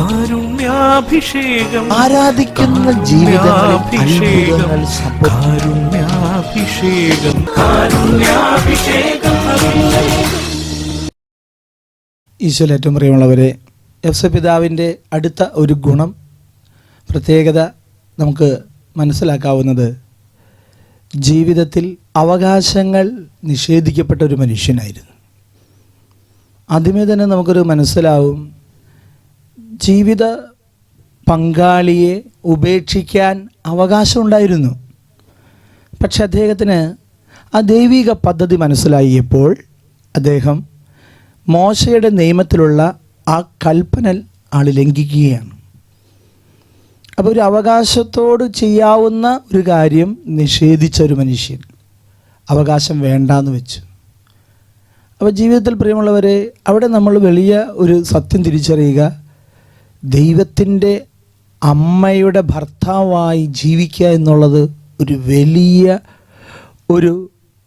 കാരുണ്യാഭിഷേകം, ആരാധിക്കുന്ന ജീവിതങ്ങളിൽ കാരുണ്യാഭിഷേകം, കാരുണ്യാഭിഷേകം. ഈശോയിൽ ഏറ്റവും പ്രിയമുള്ളവരെ, യൗസേപ്പിതാവിൻ്റെ അടുത്ത ഒരു ഗുണം, പ്രത്യേകത നമുക്ക് മനസ്സിലാക്കാവുന്നത് ജീവിതത്തിൽ അവകാശങ്ങൾ നിഷേധിക്കപ്പെട്ട ഒരു മനുഷ്യനായിരുന്നു. ആദ്യമേ തന്നെ നമുക്കൊരു മനസ്സിലാവും, ജീവിത പങ്കാളിയെ ഉപേക്ഷിക്കാൻ അവകാശമുണ്ടായിരുന്നു. പക്ഷെ അദ്ദേഹത്തിന് ആ ദൈവിക പദ്ധതി മനസ്സിലായപ്പോൾ അദ്ദേഹം മോശയുടെ നിയമത്തിലുള്ള ആ കൽപ്പന ലംഘിക്കുകയാണ്. അപ്പോൾ ഒരു അവകാശത്തോട് ചെയ്യാവുന്ന ഒരു കാര്യം നിഷേധിച്ച ഒരു മനുഷ്യൻ അവകാശം വേണ്ടാന്ന് വെച്ചു. അപ്പോൾ ജീവിതത്തിൽ പ്രിയമുള്ളവരെ, അവിടെ നമ്മൾ വലിയ ഒരു സത്യം തിരിച്ചറിയുക, ദൈവത്തിൻ്റെ അമ്മയുടെ ഭർത്താവായി ജീവിക്കുക എന്നുള്ളത് ഒരു വലിയ ഒരു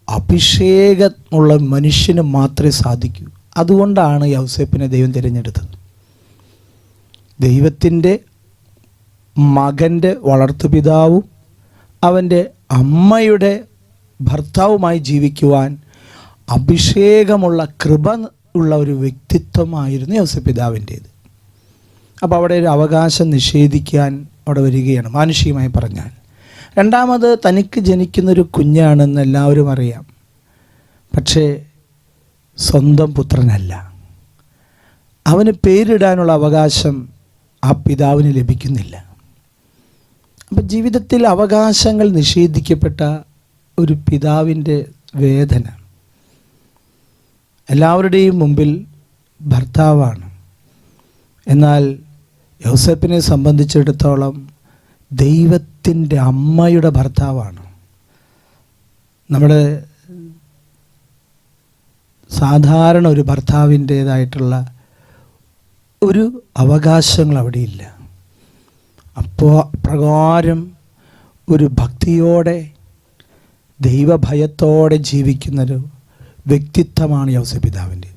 അഭിഷേകമുള്ള മനുഷ്യന് മാത്രമേ സാധിക്കൂ. അതുകൊണ്ടാണ് യൗസേപ്പിനെ ദൈവം തിരഞ്ഞെടുത്തത്. ദൈവത്തിൻ്റെ മകൻ്റെ വളർത്തുപിതാവും അവൻ്റെ അമ്മയുടെ ഭർത്താവുമായി ജീവിക്കുവാൻ അഭിഷേകമുള്ള കൃപ ഉള്ള ഒരു വ്യക്തിത്വമായിരുന്നു യൗസേപ്പിതാവിൻ്റേത്. അപ്പോൾ അവിടെ ഒരു അവകാശം നിഷേധിക്കാൻ അവിടെ വരികയാണ്, മാനുഷികമായി പറഞ്ഞാൽ. രണ്ടാമത്, തനിക്ക് ജനിക്കുന്നൊരു കുഞ്ഞാണെന്ന് എല്ലാവരും അറിയാം, പക്ഷേ സ്വന്തം പുത്രനല്ല. അവന് പേരിടാനുള്ള അവകാശം ആ പിതാവിന് ലഭിക്കുന്നില്ല. അപ്പം ജീവിതത്തിൽ അവകാശങ്ങൾ നിഷേധിക്കപ്പെട്ട ഒരു പിതാവിൻ്റെ വേദന. എല്ലാവരുടെയും മുമ്പിൽ ഭർത്താവാണ്, എന്നാൽ യൗസേപ്പിനെ സംബന്ധിച്ചിടത്തോളം ദൈവത്തിൻ്റെ അമ്മയുടെ ഭർത്താവാണ്. നമ്മുടെ സാധാരണ ഒരു ഭർത്താവിൻ്റേതായിട്ടുള്ള ഒരു അവകാശങ്ങൾ അവിടെയില്ല. അപ്പോൾ പ്രകാരം ഒരു ഭക്തിയോടെ ദൈവഭയത്തോടെ ജീവിക്കുന്നൊരു വ്യക്തിത്വമാണ് യൗസേപ്പിതാവിൻ്റെ.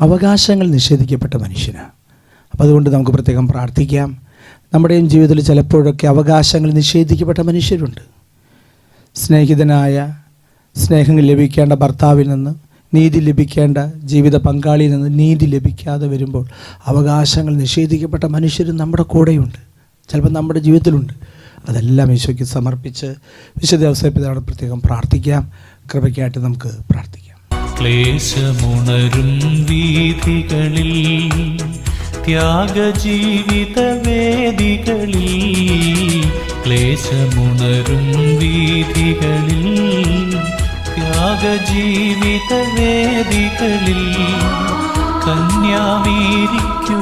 അവകാശങ്ങൾ നിഷേധിക്കപ്പെട്ട മനുഷ്യനാണ്. അപ്പോൾ അതുകൊണ്ട് നമുക്ക് പ്രത്യേകം പ്രാർത്ഥിക്കാം. നമ്മുടെയും ജീവിതത്തിൽ ചിലപ്പോഴൊക്കെ അവകാശങ്ങൾ നിഷേധിക്കപ്പെട്ട മനുഷ്യരുണ്ട്. സ്നേഹിതനായ സ്നേഹം ലഭിക്കേണ്ട ഭർത്താവിൽ നിന്ന്, നീതി ലഭിക്കേണ്ട ജീവിത പങ്കാളിയിൽ നിന്ന് നീതി ലഭിക്കാതെ വരുമ്പോൾ അവകാശങ്ങൾ നിഷേധിക്കപ്പെട്ട മനുഷ്യരും നമ്മുടെ കൂടെയുണ്ട്, ചിലപ്പോൾ നമ്മുടെ ജീവിതത്തിലുണ്ട്. അതെല്ലാം ഈശോയ്ക്ക് സമർപ്പിച്ച് വിശുദ്ധ യൗസേപ്പിതാവിനോട് പ്രത്യേകം പ്രാർത്ഥിക്കാം. കൃപയ്ക്കായിട്ട് നമുക്ക് പ്രാർത്ഥിക്കാം. ക്ലേശമുണരും വീഥികളിൽ, ത്യാഗജീവിത വേദികളിൽ, ക്ലേശമുണരും വീഥികളിൽ, ത്യാഗജീവിത വേദികളിൽ, കന്യാമേരിക്കു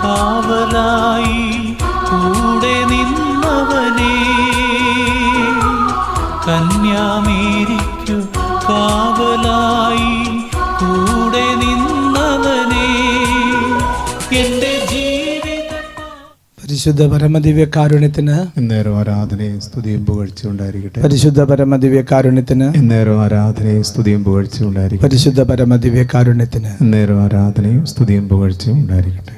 കാവലായി കൂടെ നിന്നവനേ, കന്യാമേരിക്കു കാവലായി കൂടെ നിന്നവനേ, എന്റെ ജീവിത പരിശുദ്ധ പരമദിവ്യകാരുണ്യത്തിന് എന്നേരം ആരാധനയും സ്തുതിയും പുകഴ്ചയും ഉണ്ടായിരിക്കട്ടെ. പരിശുദ്ധ പരമദിവ്യകാരുണ്യത്തിന് എന്നേരം ആരാധനയും സ്തുതിയും പുകഴ്ചയും ഉണ്ടായിരിക്കട്ടെ. പരിശുദ്ധ പരമദിവ്യകാരുണ്യത്തിന് എന്നേരം ആരാധനയും സ്തുതിയും പുകഴ്ചയും ഉണ്ടായിരിക്കട്ടെ.